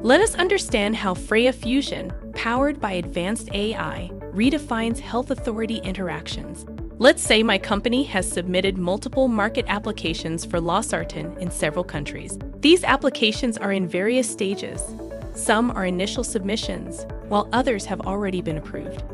Let us understand how Freya Fusion, powered by advanced AI, redefines health authority interactions. Let's say my company has submitted multiple market applications for losartan in several countries. These applications are in various stages. Some are initial submissions, while others have already been approved.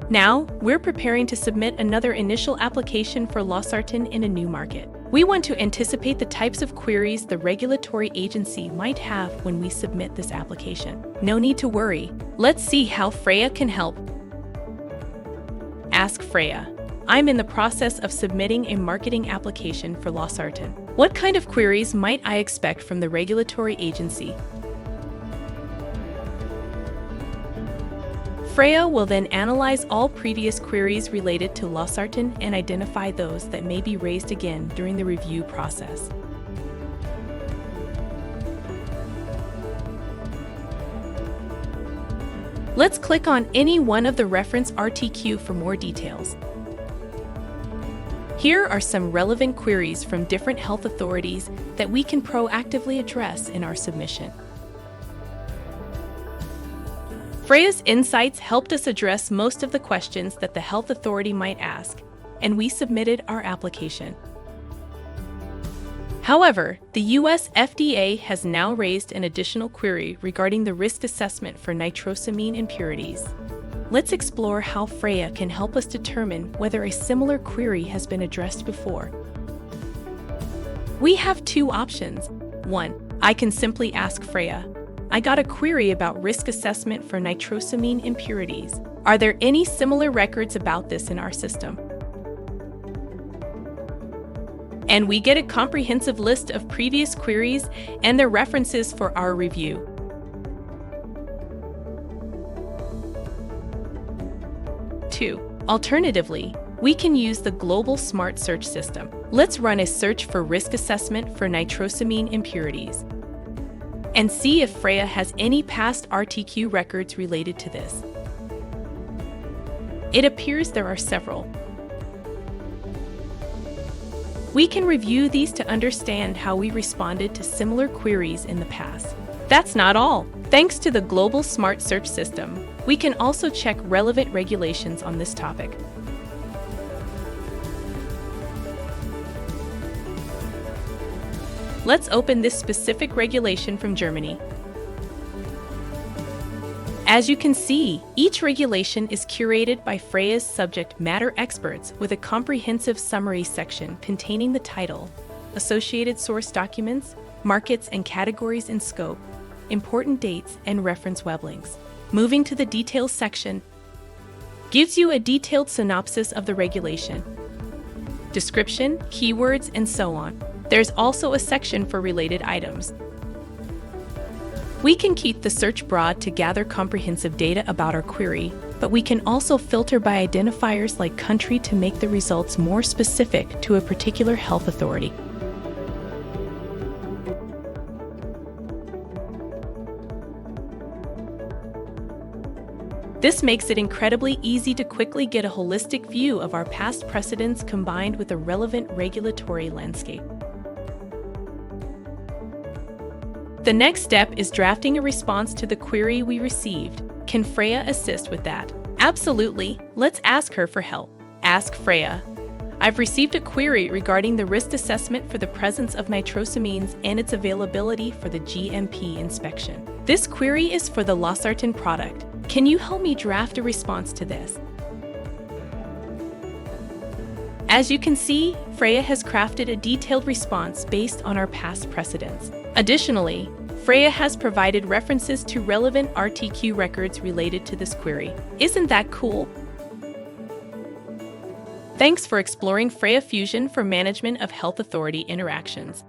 Now, we're preparing to submit another initial application for losartan in a new market. We want to anticipate the types of queries the regulatory agency might have when we submit this application. No need to worry. Let's see how Freya can help. Ask Freya. I'm in the process of submitting a marketing application for losartan. What kind of queries might I expect from the regulatory agency? Freya will then analyze all previous queries related to losartan and identify those that may be raised again during the review process. Let's click on any one of the reference RTQ for more details. Here are some relevant queries from different health authorities that we can proactively address in our submission. Freya's insights helped us address most of the questions that the health authority might ask, and we submitted our application. However, the US FDA has now raised an additional query regarding the risk assessment for nitrosamine impurities. Let's explore how Freya can help us determine whether a similar query has been addressed before. We have two options. 1. I can simply ask Freya, I got a query about risk assessment for nitrosamine impurities. Are there any similar records about this in our system? And we get a comprehensive list of previous queries and their references for our review. 2. Alternatively, we can use the global smart search system. Let's run a search for risk assessment for nitrosamine impurities and see if Freya has any past RTQ records related to this. It appears there are several. We can review these to understand how we responded to similar queries in the past. That's not all. Thanks to the global smart search system, we can also check relevant regulations on this topic. Let's open this specific regulation from Germany. As you can see, each regulation is curated by Freya's subject matter experts with a comprehensive summary section containing the title, associated source documents, markets and categories in scope, important dates, and reference web links. Moving to the details section gives you a detailed synopsis of the regulation, description, keywords, and so on. There's also a section for related items. We can keep the search broad to gather comprehensive data about our query, but we can also filter by identifiers like country to make the results more specific to a particular health authority. This makes it incredibly easy to quickly get a holistic view of our past precedents combined with a relevant regulatory landscape. The next step is drafting a response to the query we received. Can Freya assist with that? Absolutely. Let's ask her for help. Ask Freya. I've received a query regarding the risk assessment for the presence of nitrosamines and its availability for the GMP inspection. This query is for the losartan product. Can you help me draft a response to this? As you can see, Freya has crafted a detailed response based on our past precedents. Additionally, Freya has provided references to relevant RTQ records related to this query. Isn't that cool? Thanks for exploring Freya Fusion for management of health authority interactions.